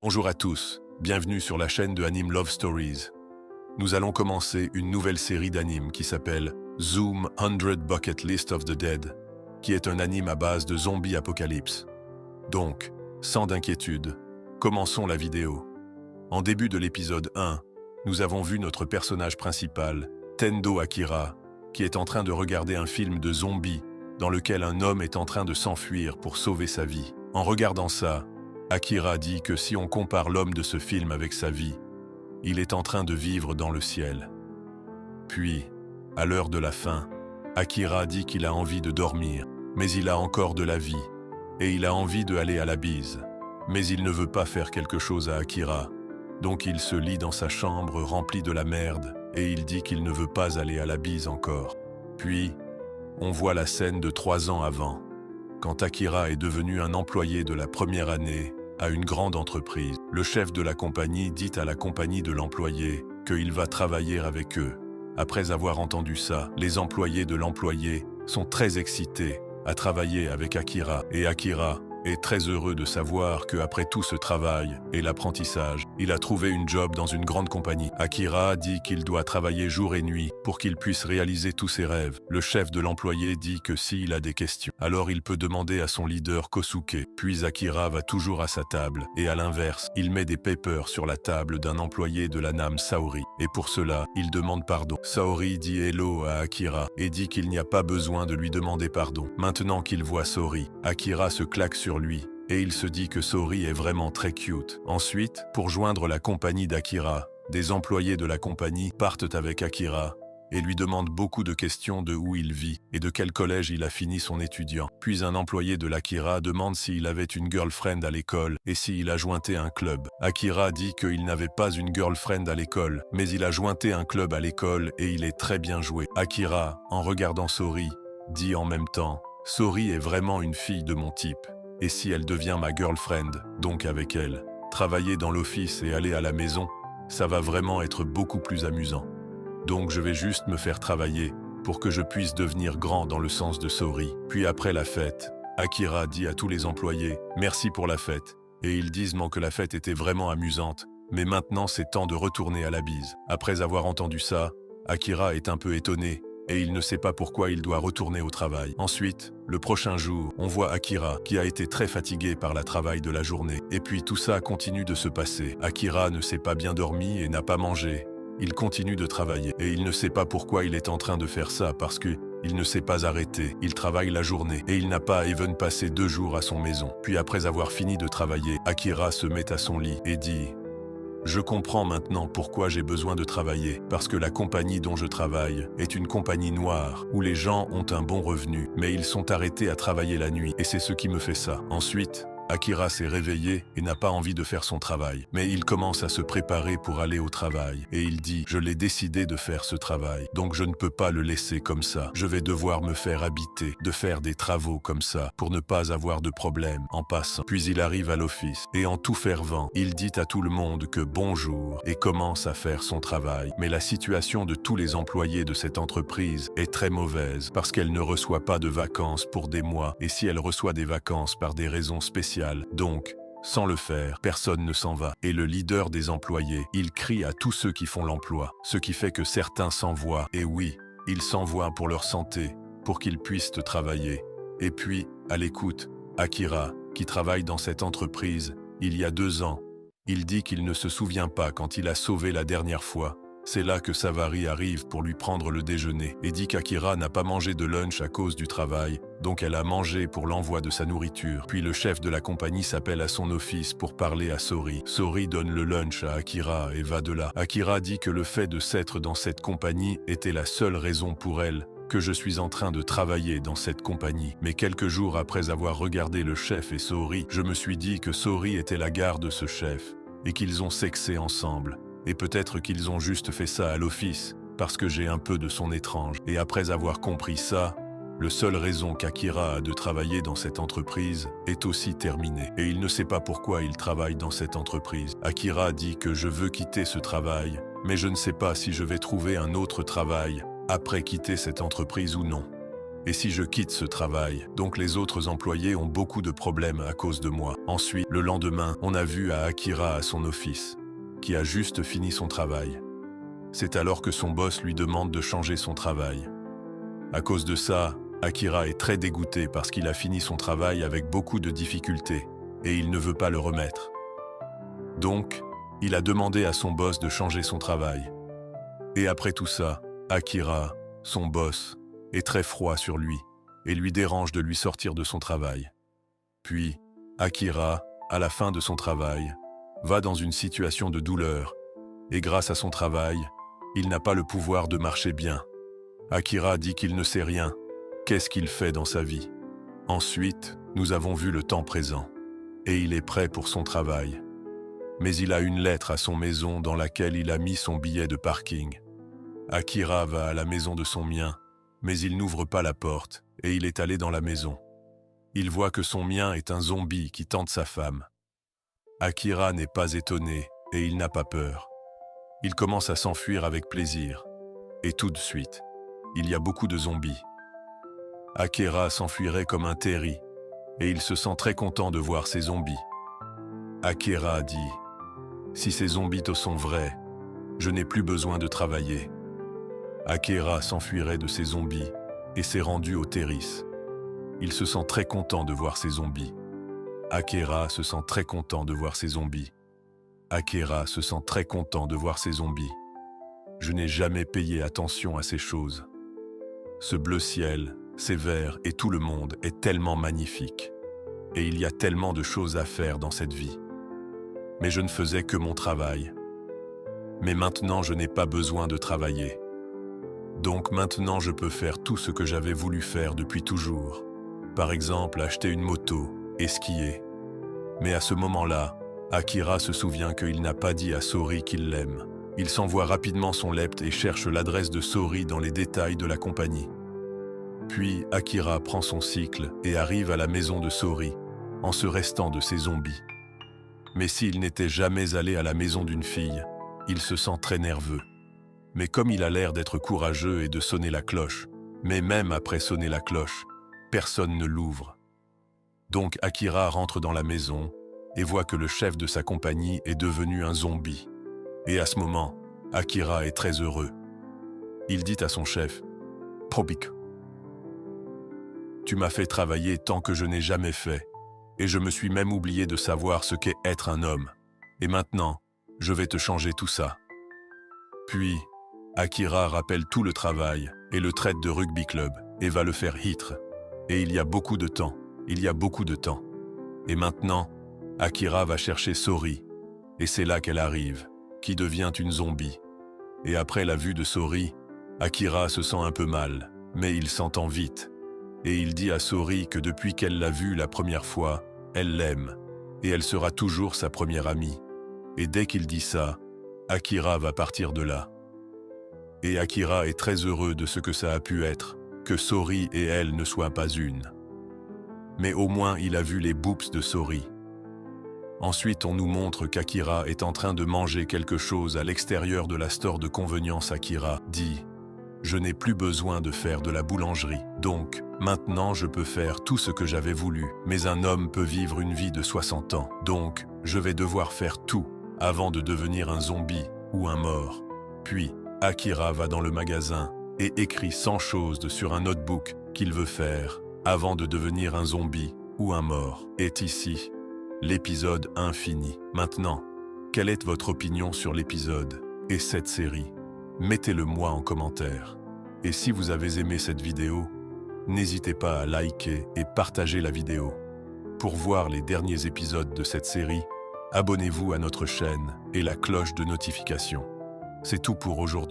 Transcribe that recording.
Bonjour à tous, bienvenue sur la chaîne de Anime Love Stories. Nous allons commencer une nouvelle série d'animes qui s'appelle Zoom 100 Bucket List of the Dead, qui est un anime à base de zombies apocalypse. Donc, sans d'inquiétude, commençons la vidéo. En début de l'épisode 1, nous avons vu notre personnage principal, Tendo Akira, qui est en train de regarder un film de zombies dans lequel un homme est en train de s'enfuir pour sauver sa vie. En regardant ça, Akira dit que si on compare l'homme de ce film avec sa vie, il est en train de vivre dans le ciel. Puis, à l'heure de la fin, Akira dit qu'il a envie de dormir, mais il a encore de la vie, et il a envie d'aller à la bise. Mais il ne veut pas faire quelque chose à Akira, donc il se lit dans sa chambre remplie de la merde, et il dit qu'il ne veut pas aller à la bise encore. Puis, on voit la scène de 3 ans avant, quand Akira est devenu un employé de la première année à une grande entreprise. Le chef de la compagnie dit à la compagnie de l'employé qu'il va travailler avec eux. Après avoir entendu ça, les employés de l'employé sont très excités à travailler avec Akira, et Akira est très heureux de savoir qu'après tout ce travail et l'apprentissage, il a trouvé une job dans une grande compagnie. Akira dit qu'il doit travailler jour et nuit pour qu'il puisse réaliser tous ses rêves. Le chef de l'employé dit que s'il a des questions, alors il peut demander à son leader Kosuke. Puis Akira va toujours à sa table, et à l'inverse, il met des papers sur la table d'un employé de la NAM Saori. Et pour cela, il demande pardon. Saori dit hello à Akira et dit qu'il n'y a pas besoin de lui demander pardon. Maintenant qu'il voit Saori, Akira se claque sur lui, et il se dit que Saori est vraiment très cute. Ensuite, pour joindre la compagnie d'Akira, des employés de la compagnie partent avec Akira et lui demandent beaucoup de questions de où il vit et de quel collège il a fini son étudiant. Puis un employé de l'Akira demande s'il avait une girlfriend à l'école et s'il a jointé un club. Akira dit qu'il n'avait pas une girlfriend à l'école, mais il a jointé un club à l'école et il est très bien joué. Akira, en regardant Saori, dit en même temps « Saori est vraiment une fille de mon type. Et si elle devient ma girlfriend, donc avec elle, travailler dans l'office et aller à la maison, ça va vraiment être beaucoup plus amusant. Donc je vais juste me faire travailler pour que je puisse devenir grand dans le sens de Saori. » Puis après la fête, Akira dit à tous les employés « Merci pour la fête » et ils disent que la fête était vraiment amusante, mais maintenant c'est temps de retourner à la bise. Après avoir entendu ça, Akira est un peu étonné et il ne sait pas pourquoi il doit retourner au travail. Ensuite, le prochain jour, on voit Akira qui a été très fatigué par le travail de la journée. Et puis tout ça continue de se passer. Akira ne s'est pas bien dormi et n'a pas mangé. Il continue de travailler et il ne sait pas pourquoi il est en train de faire ça parce que il ne s'est pas arrêté. Il travaille la journée et il n'a pas even passé 2 jours à son maison. Puis après avoir fini de travailler, Akira se met à son lit et dit « Je comprends maintenant pourquoi j'ai besoin de travailler, parce que la compagnie dont je travaille est une compagnie noire, où les gens ont un bon revenu, mais ils sont arrêtés à travailler la nuit, et c'est ce qui me fait ça. » Ensuite, Akira s'est réveillé et n'a pas envie de faire son travail. Mais il commence à se préparer pour aller au travail. Et il dit « Je l'ai décidé de faire ce travail, donc je ne peux pas le laisser comme ça. Je vais devoir me faire habiter, de faire des travaux comme ça, pour ne pas avoir de problème en passant. » Puis il arrive à l'office, et en tout fervent, il dit à tout le monde que bonjour, et commence à faire son travail. Mais la situation de tous les employés de cette entreprise est très mauvaise, parce qu'elle ne reçoit pas de vacances pour des mois, et si elle reçoit des vacances par des raisons spéciales, donc, sans le faire, personne ne s'en va. Et le leader des employés, il crie à tous ceux qui font l'emploi, ce qui fait que certains s'envoient. Et oui, ils s'envoient pour leur santé, pour qu'ils puissent travailler. Et puis, à l'écoute, Akira, qui travaille dans cette entreprise, il y a 2 ans, il dit qu'il ne se souvient pas quand il a sauvé la dernière fois. C'est là que Savari arrive pour lui prendre le déjeuner et dit qu'Akira n'a pas mangé de lunch à cause du travail, donc elle a mangé pour l'envoi de sa nourriture. Puis le chef de la compagnie s'appelle à son office pour parler à Saori. Saori donne le lunch à Akira et va de là. Akira dit que le fait de s'être dans cette compagnie était la seule raison pour elle que je suis en train de travailler dans cette compagnie. Mais quelques jours après avoir regardé le chef et Saori, je me suis dit que Saori était la garde de ce chef et qu'ils ont sexé ensemble. Et peut-être qu'ils ont juste fait ça à l'office, parce que j'ai un peu de son étrange. Et après avoir compris ça, le seule raison qu'Akira a de travailler dans cette entreprise est aussi terminée. Et il ne sait pas pourquoi il travaille dans cette entreprise. Akira dit que je veux quitter ce travail, mais je ne sais pas si je vais trouver un autre travail après quitter cette entreprise ou non. Et si je quitte ce travail, donc les autres employés ont beaucoup de problèmes à cause de moi. Ensuite, le lendemain, on a vu à Akira à son office, qui a juste fini son travail. C'est alors que son boss lui demande de changer son travail. À cause de ça, Akira est très dégoûté parce qu'il a fini son travail avec beaucoup de difficultés et il ne veut pas le remettre. Donc, il a demandé à son boss de changer son travail. Et après tout ça, Akira, son boss, est très froid sur lui et lui dérange de lui sortir de son travail. Puis, Akira, à la fin de son travail, va dans une situation de douleur et grâce à son travail, il n'a pas le pouvoir de marcher bien. Akira dit qu'il ne sait rien. Qu'est-ce qu'il fait dans sa vie? Ensuite, nous avons vu le temps présent et il est prêt pour son travail. Mais il a une lettre à son maison dans laquelle il a mis son billet de parking. Akira va à la maison de son mien, mais il n'ouvre pas la porte et il est allé dans la maison. Il voit que son mien est un zombie qui tente sa femme. Akira n'est pas étonné et il n'a pas peur. Il commence à s'enfuir avec plaisir. Et tout de suite, il y a beaucoup de zombies. Akira s'enfuirait comme un terri et il se sent très content de voir ces zombies. Akira dit « Si ces zombies sont vrais, je n'ai plus besoin de travailler. » Akira s'enfuirait de ces zombies et s'est rendu au terrace. Il se sent très content de voir ces zombies. Akira se sent très content de voir ces zombies. Akira se sent très content de voir ces zombies. Je n'ai jamais payé attention à ces choses. Ce bleu ciel, ces vers et tout le monde est tellement magnifique. Et il y a tellement de choses à faire dans cette vie. Mais je ne faisais que mon travail. Mais maintenant, je n'ai pas besoin de travailler. Donc maintenant, je peux faire tout ce que j'avais voulu faire depuis toujours. Par exemple, acheter une moto et skier. Mais à ce moment-là, Akira se souvient qu'il n'a pas dit à Sori qu'il l'aime. Il s'envoie rapidement son lept et cherche l'adresse de Sori dans les détails de la compagnie. Puis Akira prend son cycle et arrive à la maison de Sori, en se restant de ses zombies. Mais s'il n'était jamais allé à la maison d'une fille, il se sent très nerveux. Mais comme il a l'air d'être courageux et de sonner la cloche, mais même après sonner la cloche, personne ne l'ouvre. Donc Akira rentre dans la maison et voit que le chef de sa compagnie est devenu un zombie. Et à ce moment, Akira est très heureux. Il dit à son chef, « Probik, tu m'as fait travailler tant que je n'ai jamais fait, et je me suis même oublié de savoir ce qu'est être un homme. Et maintenant, je vais te changer tout ça. » Puis, Akira rappelle tout le travail et le traite de rugby club et va le faire hitre. Et il y a beaucoup de temps, Et maintenant, Akira va chercher Sori, et c'est là qu'elle arrive, qui devient une zombie. Et après la vue de Sori, Akira se sent un peu mal, mais il s'entend vite. Et il dit à Sori que depuis qu'elle l'a vue la première fois, elle l'aime, et elle sera toujours sa première amie. Et dès qu'il dit ça, Akira va partir de là. Et Akira est très heureux de ce que ça a pu être, que Sori et elle ne soient pas une. Mais au moins il a vu les boobs de Sori. Ensuite, on nous montre qu'Akira est en train de manger quelque chose à l'extérieur de la store de convenience. Akira dit « Je n'ai plus besoin de faire de la boulangerie, donc maintenant je peux faire tout ce que j'avais voulu. Mais un homme peut vivre une vie de 60 ans, donc je vais devoir faire tout avant de devenir un zombie ou un mort. » Puis, Akira va dans le magasin et écrit 100 choses sur un notebook qu'il veut faire avant de devenir un zombie ou un mort. Et ici, l'épisode infini. Maintenant, quelle est votre opinion sur l'épisode et cette série? Mettez-le moi en commentaire. Et si vous avez aimé cette vidéo, n'hésitez pas à liker et partager la vidéo. Pour voir les derniers épisodes de cette série, abonnez-vous à notre chaîne et la cloche de notification. C'est tout pour aujourd'hui.